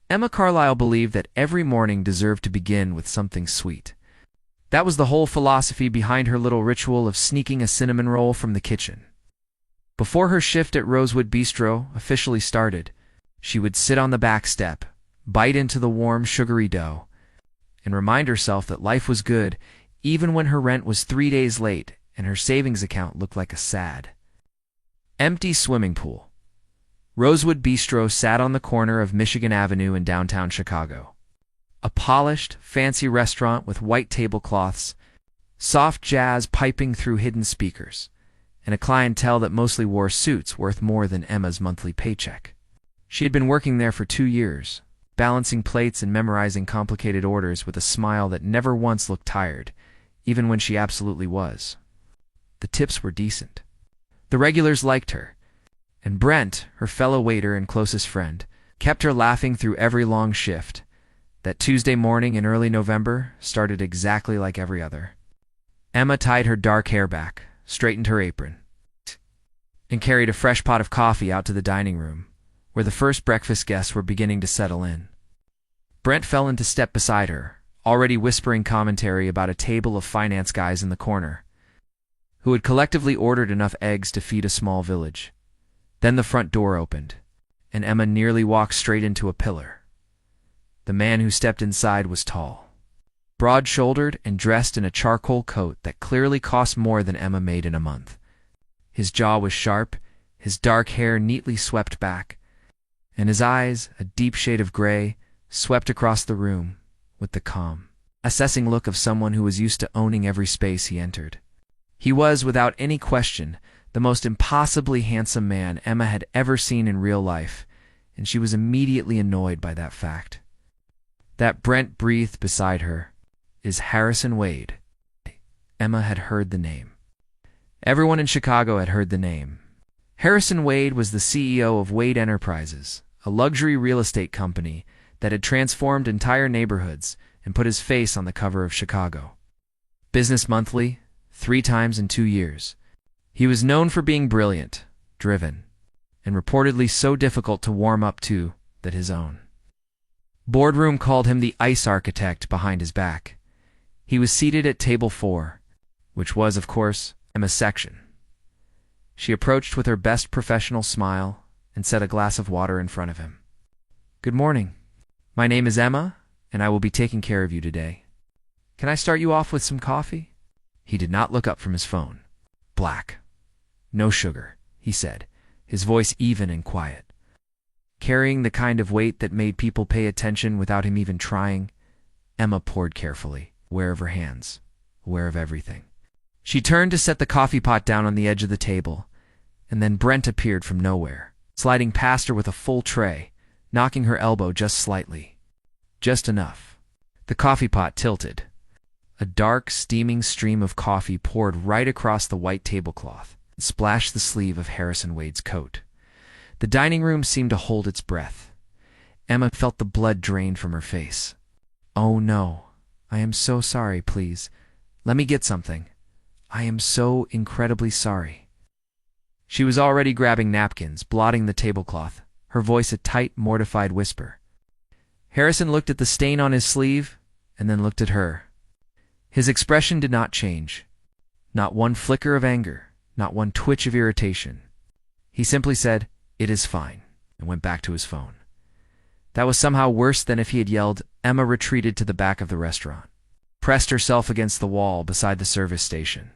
Emma Carlyle believed that every morning deserved to begin with something sweet. That was the whole philosophy behind her little ritual of sneaking a cinnamon roll from the kitchen. Before her shift at Rosewood Bistro officially started, she would sit on the back step, bite into the warm, sugary dough, and remind herself that life was good even when her rent was 3 days late and her savings account looked like a sad, empty swimming pool. Rosewood Bistro sat on the corner of Michigan Avenue in downtown Chicago. A polished, fancy restaurant with white tablecloths, soft jazz piping through hidden speakers, and a clientele that mostly wore suits worth more than Emma's monthly paycheck. She had been working there for 2 years, balancing plates and memorizing complicated orders with a smile that never once looked tired, even when she absolutely was. The tips were decent. The regulars liked her, and Brent, her fellow waiter and closest friend, kept her laughing through every long shift. That Tuesday morning in early November started exactly like every other. Emma tied her dark hair back, straightened her apron, and carried a fresh pot of coffee out to the dining room, where the first breakfast guests were beginning to settle in. Brent fell into step beside her, already whispering commentary about a table of finance guys in the corner, who had collectively ordered enough eggs to feed a small village. Then the front door opened, and Emma nearly walked straight into a pillar. The man who stepped inside was tall, broad-shouldered and dressed in a charcoal coat that clearly cost more than Emma made in a month. His jaw was sharp, his dark hair neatly swept back, and his eyes, a deep shade of gray, swept across the room with the calm, assessing look of someone who was used to owning every space he entered. He was, without any question, the most impossibly handsome man Emma had ever seen in real life, and she was immediately annoyed by that fact. That Brent breathed beside her is Harrison Wade. Emma had heard the name. Everyone in Chicago had heard the name. Harrison Wade was the CEO of Wade Enterprises, a luxury real estate company that had transformed entire neighborhoods and put his face on the cover of Chicago. Business Monthly, 3 times in 2 years. He was known for being brilliant, driven, and reportedly so difficult to warm up to that his own boardroom called him the ice architect behind his back. He was seated at table 4, which was, of course, Emma's section. She approached with her best professional smile and set a glass of water in front of him. "Good morning. My name is Emma, and I will be taking care of you today. Can I start you off with some coffee?" He did not look up from his phone. "Black. No sugar," he said, his voice even and quiet. Carrying the kind of weight that made people pay attention without him even trying, Emma poured carefully, aware of her hands, aware of everything. She turned to set the coffee pot down on the edge of the table, and then Brent appeared from nowhere, sliding past her with a full tray, knocking her elbow just slightly. Just enough. The coffee pot tilted. A dark, steaming stream of coffee poured right across the white tablecloth and splashed the sleeve of Harrison Wade's coat. The dining room seemed to hold its breath. Emma felt the blood drain from her face. "Oh no, I am so sorry, please. Let me get something. I am so incredibly sorry." She was already grabbing napkins, blotting the tablecloth, her voice a tight, mortified whisper. Harrison looked at the stain on his sleeve and then looked at her. His expression did not change. Not one flicker of anger, not one twitch of irritation. He simply said, "It is fine," and went back to his phone. That was somehow worse than if he had yelled. Emma retreated to the back of the restaurant, pressed herself against the wall beside the service station,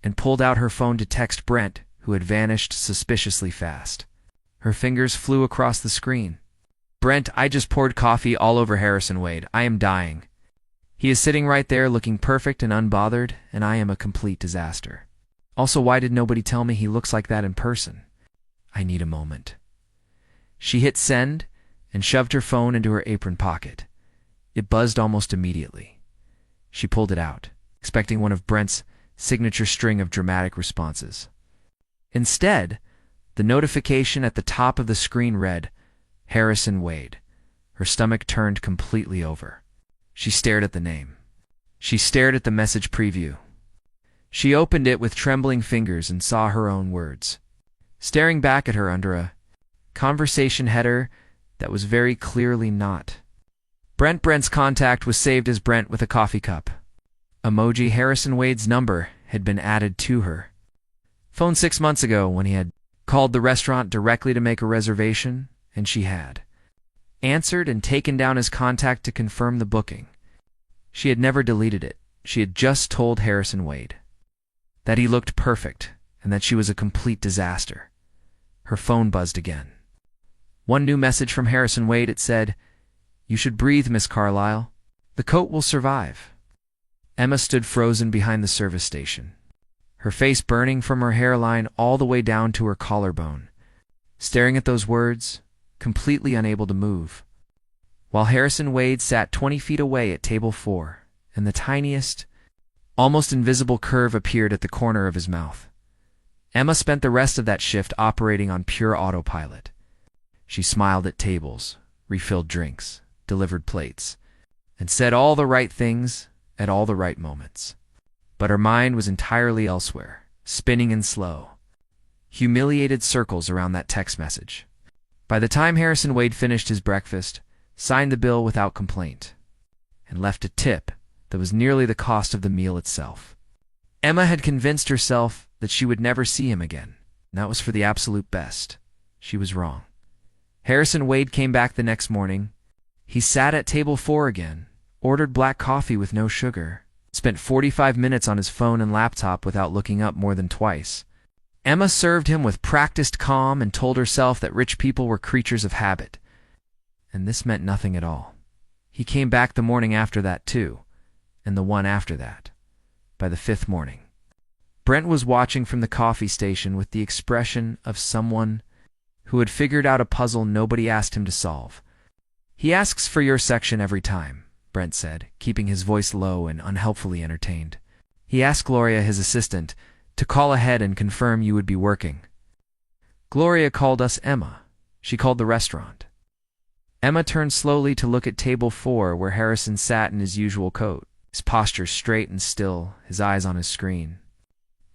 and pulled out her phone to text Brent, who had vanished suspiciously fast. Her fingers flew across the screen. "Brent, I just poured coffee all over Harrison Wade. I am dying. He is sitting right there looking perfect and unbothered, and I am a complete disaster. Also, why did nobody tell me he looks like that in person? I need a moment." She hit send and shoved her phone into her apron pocket. It buzzed almost immediately. She pulled it out, expecting one of Brent's signature string of dramatic responses. Instead, the notification at the top of the screen read, "Harrison Wade." Her stomach turned completely over. She stared at the name. She stared at the message preview. She opened it with trembling fingers and saw her own words. Staring back at her under a conversation header that was very clearly not. Brent's contact was saved as Brent with a coffee cup. Emoji Harrison Wade's number had been added to her phone 6 months ago when he had called the restaurant directly to make a reservation, and she had answered and taken down his contact to confirm the booking. She had never deleted it. She had just told Harrison Wade that he looked perfect and that she was a complete disaster. Her phone buzzed again. One new message from Harrison Wade. It said, "You should breathe, Miss Carlyle. The coat will survive." Emma stood frozen behind the service station, her face burning from her hairline all the way down to her collarbone, staring at those words, completely unable to move, while Harrison Wade sat 20 feet away at table 4, and the tiniest, almost invisible curve appeared at the corner of his mouth. Emma spent the rest of that shift operating on pure autopilot. She smiled at tables, refilled drinks, delivered plates, and said all the right things at all the right moments. But her mind was entirely elsewhere, spinning in slow, humiliated circles around that text message. By the time Harrison Wade finished his breakfast, signed the bill without complaint, and left a tip that was nearly the cost of the meal itself, Emma had convinced herself that she would never see him again, and that was for the absolute best. She was wrong. Harrison Wade came back the next morning. He sat at table 4 again, ordered black coffee with no sugar, spent 45 minutes on his phone and laptop without looking up more than twice. Emma served him with practiced calm and told herself that rich people were creatures of habit. And this meant nothing at all. He came back the morning after that too, and the one after that. By the 5th morning, Brent was watching from the coffee station with the expression of someone who had figured out a puzzle nobody asked him to solve. "He asks for your section every time," Brent said, keeping his voice low and unhelpfully entertained. "He asked Gloria, his assistant, to call ahead and confirm you would be working. Gloria called us Emma. She called the restaurant." Emma turned slowly to look at table 4 where Harrison sat in his usual coat, his posture straight and still, his eyes on his screen.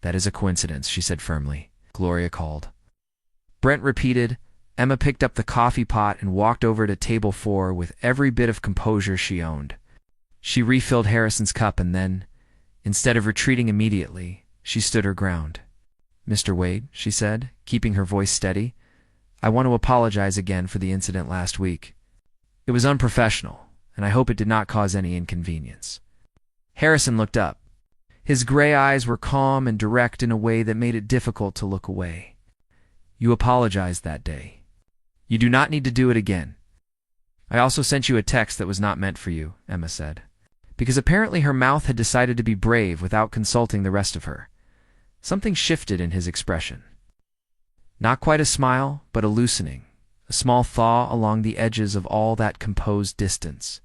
"That is a coincidence," she said firmly. "Gloria called." Brent repeated. Emma picked up the coffee pot and walked over to table 4 with every bit of composure she owned. She refilled Harrison's cup and then, instead of retreating immediately, she stood her ground. "Mr. Wade," she said, keeping her voice steady, "I want to apologize again for the incident last week. It was unprofessional, and I hope it did not cause any inconvenience." Harrison looked up. His gray eyes were calm and direct in a way that made it difficult to look away. "You apologized that day. You do not need to do it again." "I also sent you a text that was not meant for you," Emma said, because apparently her mouth had decided to be brave without consulting the rest of her. Something shifted in his expression. Not quite a smile, but a loosening, a small thaw along the edges of all that composed distance.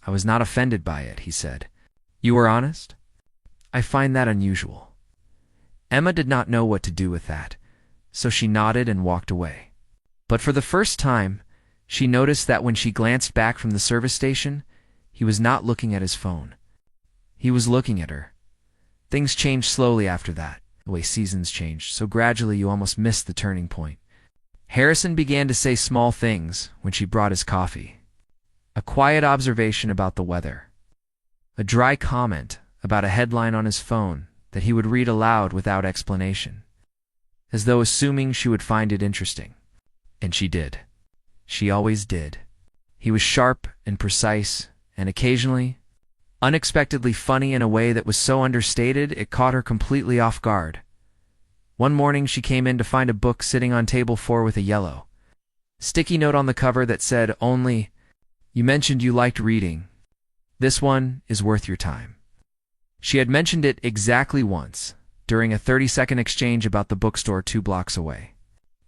"I was not offended by it," he said. "You were honest? I find that unusual." Emma did not know what to do with that, so she nodded and walked away. But for the first time, she noticed that when she glanced back from the service station, he was not looking at his phone. He was looking at her. Things changed slowly after that, the way seasons changed, so gradually you almost missed the turning point. Harrison began to say small things when she brought his coffee. A quiet observation about the weather. A dry comment about a headline on his phone that he would read aloud without explanation, as though assuming she would find it interesting. And she did. She always did. He was sharp and precise, and occasionally, unexpectedly funny in a way that was so understated it caught her completely off guard. One morning she came in to find a book sitting on table 4 with a yellow, sticky note on the cover that said only, "You mentioned you liked reading. This one is worth your time." She had mentioned it exactly once, during a 30-second exchange about the bookstore 2 blocks away.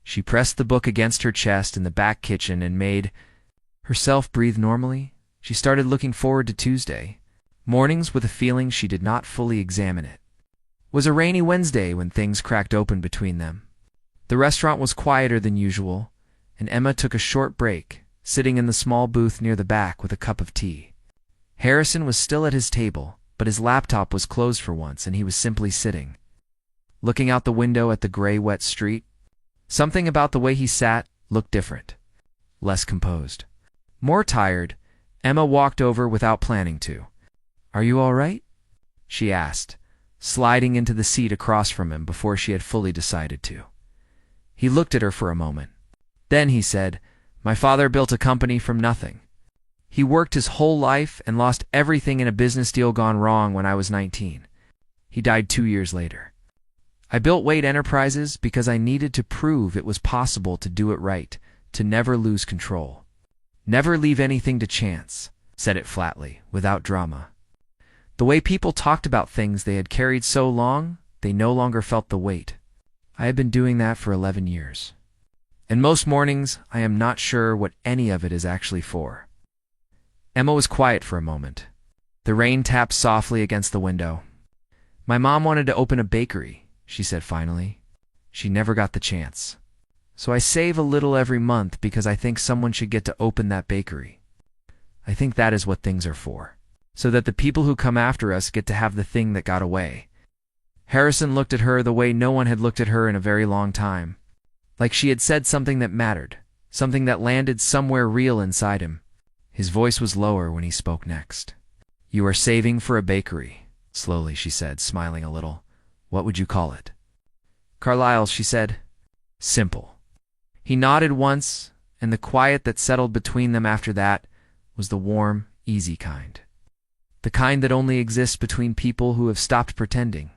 She pressed the book against her chest in the back kitchen and made herself breathe normally. She started looking forward to Tuesday mornings with a feeling she did not fully examine it. It was a rainy Wednesday when things cracked open between them. The restaurant was quieter than usual, and Emma took a short break, sitting in the small booth near the back with a cup of tea. Harrison was still at his table, but his laptop was closed for once and he was simply sitting, looking out the window at the gray, wet street. Something about the way he sat looked different. less composed. More tired, Emma walked over without planning to. "Are you all right?" she asked, sliding into the seat across from him before she had fully decided to. He looked at her for a moment. Then he said, "My father built a company from nothing. He worked his whole life and lost everything in a business deal gone wrong when I was 19. He died 2 years later. I built Wade Enterprises because I needed to prove it was possible to do it right, to never lose control. Never leave anything to chance," said it flatly, without drama. The way people talked about things they had carried so long, they no longer felt the weight. "I have been doing that for 11 years. And most mornings, I am not sure what any of it is actually for." Emma was quiet for a moment. The rain tapped softly against the window. "My mom wanted to open a bakery," she said finally. "She never got the chance. So I save a little every month because I think someone should get to open that bakery. I think that is what things are for, so that the people who come after us get to have the thing that got away." Harrison looked at her the way no one had looked at her in a very long time, like she had said something that mattered, something that landed somewhere real inside him. His voice was lower when he spoke next. "You are saving for a bakery," slowly she said, smiling a little. "What would you call it?" "Carlisle's," she said. "Simple." He nodded once, and the quiet that settled between them after that was the warm, easy kind. The kind that only exists between people who have stopped pretending.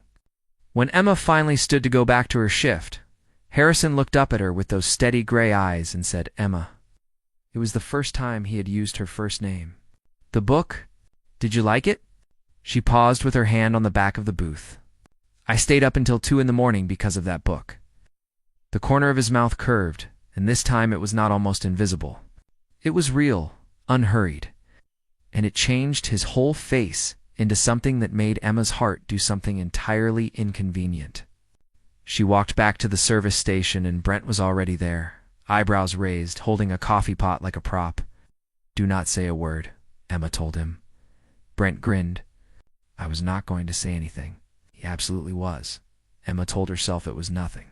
When Emma finally stood to go back to her shift, Harrison looked up at her with those steady gray eyes and said, "Emma." It was the first time he had used her first name. "The book? Did you like it?" She paused with her hand on the back of the booth. "I stayed up until 2 in the morning because of that book." The corner of his mouth curved, and this time it was not almost invisible. It was real, unhurried, and it changed his whole face into something that made Emma's heart do something entirely inconvenient. She walked back to the service station and Brent was already there, eyebrows raised, holding a coffee pot like a prop. "Do not say a word," Emma told him. Brent grinned. "I was not going to say anything." He absolutely was. Emma told herself it was nothing.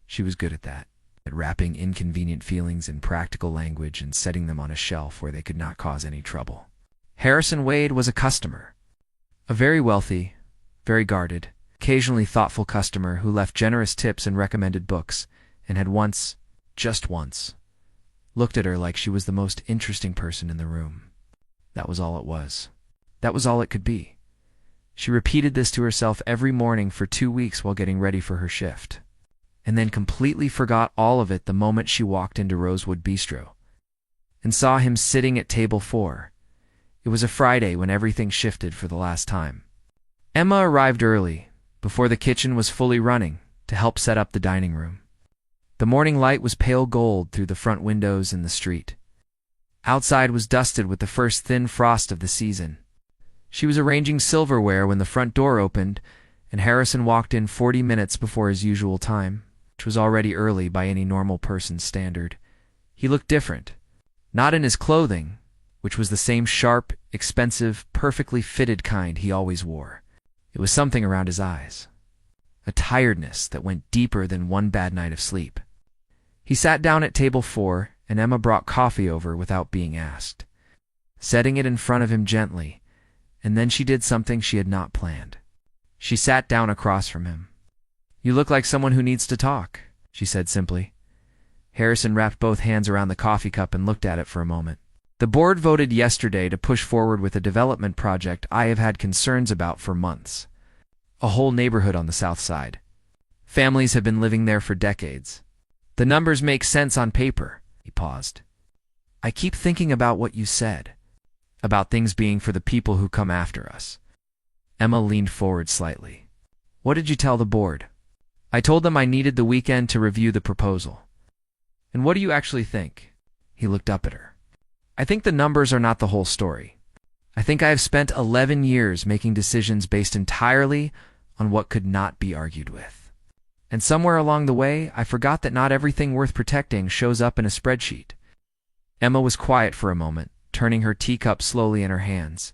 She was good at that, at wrapping inconvenient feelings in practical language and setting them on a shelf where they could not cause any trouble. Harrison Wade was a customer. A very wealthy, very guarded, occasionally thoughtful customer who left generous tips and recommended books, and had once, just once, looked at her like she was the most interesting person in the room. That was all it was. That was all it could be. She repeated this to herself every morning for 2 weeks while getting ready for her shift, and then completely forgot all of it the moment she walked into Rosewood Bistro and saw him sitting at table 4. It was a Friday when everything shifted for the last time. Emma arrived early, before the kitchen was fully running, to help set up the dining room. The morning light was pale gold through the front windows in the street. Outside was dusted with the first thin frost of the season. She was arranging silverware when the front door opened, and Harrison walked in 40 minutes before his usual time, which was already early by any normal person's standard. He looked different, not in his clothing, which was the same sharp, expensive, perfectly fitted kind he always wore. It was something around his eyes, a tiredness that went deeper than one bad night of sleep. He sat down at table 4, and Emma brought coffee over without being asked, setting it in front of him gently, and then she did something she had not planned. She sat down across from him. "You look like someone who needs to talk," she said simply. Harrison wrapped both hands around the coffee cup and looked at it for a moment. "The board voted yesterday to push forward with a development project I have had concerns about for months. A whole neighborhood on the south side. Families have been living there for decades. The numbers make sense on paper." He paused. "I keep thinking about what you said, about things being for the people who come after us." Emma leaned forward slightly. "What did you tell the board?" "I told them I needed the weekend to review the proposal." "And what do you actually think?" He looked up at her. "I think the numbers are not the whole story. I think I have spent 11 years making decisions based entirely on what could not be argued with. And somewhere along the way, I forgot that not everything worth protecting shows up in a spreadsheet." Emma was quiet for a moment, turning her teacup slowly in her hands.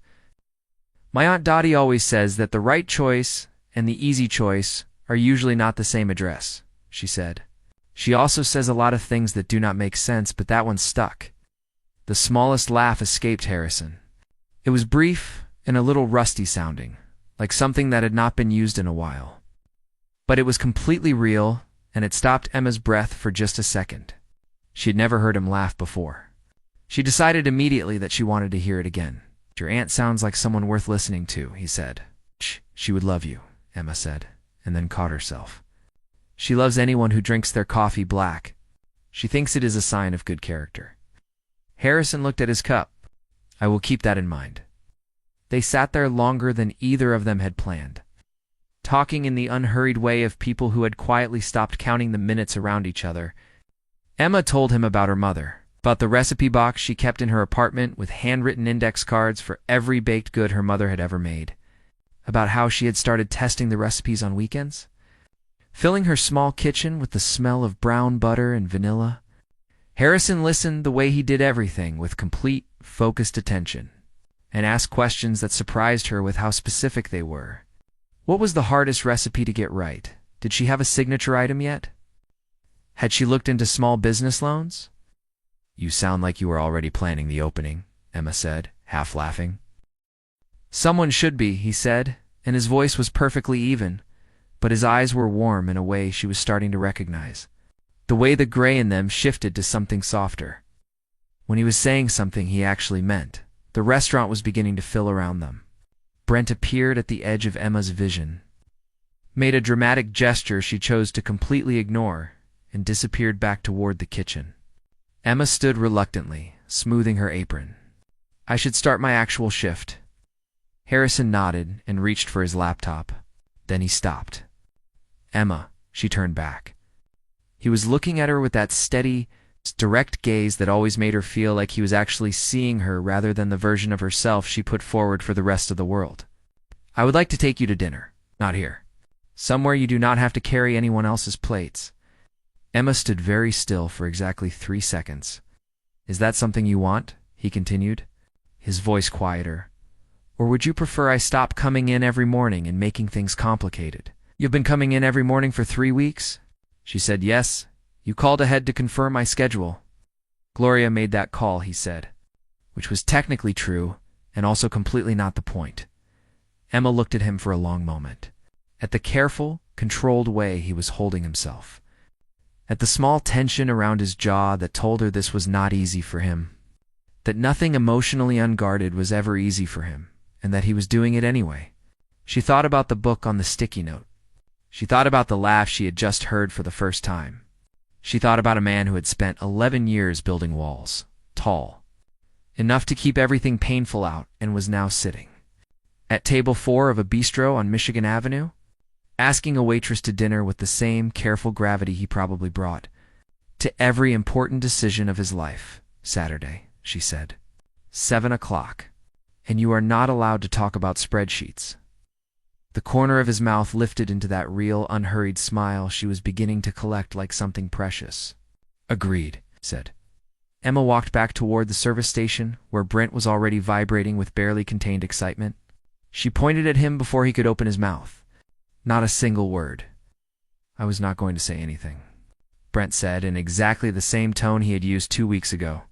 "My Aunt Dottie always says that the right choice and the easy choice are usually not the same address," she said. "She also says a lot of things that do not make sense, but that one stuck. The smallest laugh escaped Harrison. It was brief and a little rusty sounding, like something that had not been used in a while. But it was completely real, and it stopped Emma's breath for just a second. She had never heard him laugh before. She decided immediately that she wanted to hear it again. "Your aunt sounds like someone worth listening to," he said. "Shh, she would love you," Emma said, and then caught herself. "She loves anyone who drinks their coffee black. She thinks it is a sign of good character." Harrison looked at his cup. "I will keep that in mind." They sat there longer than either of them had planned, talking in the unhurried way of people who had quietly stopped counting the minutes around each other. Emma told him about her mother, about the recipe box she kept in her apartment with handwritten index cards for every baked good her mother had ever made, about how she had started testing the recipes on weekends, filling her small kitchen with the smell of brown butter and vanilla. Harrison listened the way he did everything, with complete, focused attention, and asked questions that surprised her with how specific they were. What was the hardest recipe to get right? Did she have a signature item yet? Had she looked into small business loans? "You sound like you were already planning the opening," Emma said, half laughing. "Someone should be," he said, and his voice was perfectly even, but his eyes were warm in a way she was starting to recognize. The way the gray in them shifted to something softer. When he was saying something he actually meant. The restaurant was beginning to fill around them. Brent appeared at the edge of Emma's vision, made a dramatic gesture she chose to completely ignore, and disappeared back toward the kitchen. Emma stood reluctantly, smoothing her apron. "I should start my actual shift." Harrison nodded and reached for his laptop. Then he stopped. "Emma," she turned back. He was looking at her with that steady, direct gaze that always made her feel like he was actually seeing her rather than the version of herself she put forward for the rest of the world. "I would like to take you to dinner. Not here. Somewhere you do not have to carry anyone else's plates." Emma stood very still for exactly 3 seconds. "Is that something you want?" he continued, his voice quieter. "Or would you prefer I stop coming in every morning and making things complicated?" "You've been coming in every morning for 3 weeks?" She said, "Yes. You called ahead to confirm my schedule." "Gloria made that call," he said, which was technically true and also completely not the point. Emma looked at him for a long moment, at the careful, controlled way he was holding himself, at the small tension around his jaw that told her this was not easy for him, that nothing emotionally unguarded was ever easy for him, and that he was doing it anyway. She thought about the book on the sticky note. She thought about the laugh she had just heard for the first time. She thought about a man who had spent 11 years building walls, tall, enough to keep everything painful out, and was now sitting at table 4 of a bistro on Michigan Avenue, asking a waitress to dinner with the same careful gravity he probably brought to every important decision of his life. "Saturday," she said. 7 o'clock. "And you are not allowed to talk about spreadsheets." The corner of his mouth lifted into that real, unhurried smile she was beginning to collect like something precious. "Agreed," said. Emma walked back toward the service station, where Brent was already vibrating with barely contained excitement. She pointed at him before he could open his mouth. Not a single word. "I was not going to say anything," Brent said in exactly the same tone he had used 2 weeks ago,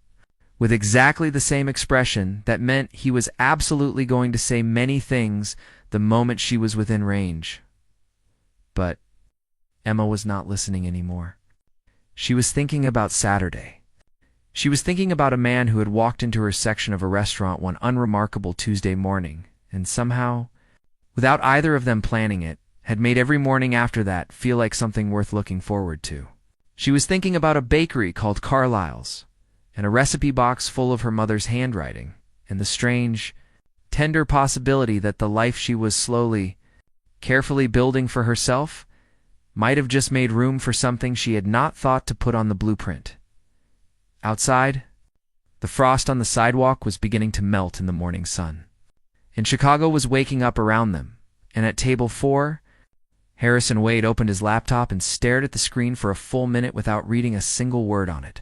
with exactly the same expression that meant he was absolutely going to say many things the moment she was within range. But Emma was not listening anymore. She was thinking about Saturday. She was thinking about a man who had walked into her section of a restaurant one unremarkable Tuesday morning, and somehow, without either of them planning it, had made every morning after that feel like something worth looking forward to. She was thinking about a bakery called Carlyle's, and a recipe box full of her mother's handwriting, and the strange, tender possibility that the life she was slowly, carefully building for herself might have just made room for something she had not thought to put on the blueprint. Outside, the frost on the sidewalk was beginning to melt in the morning sun, and Chicago was waking up around them, and at table 4, Harrison Wade opened his laptop and stared at the screen for a full minute without reading a single word on it.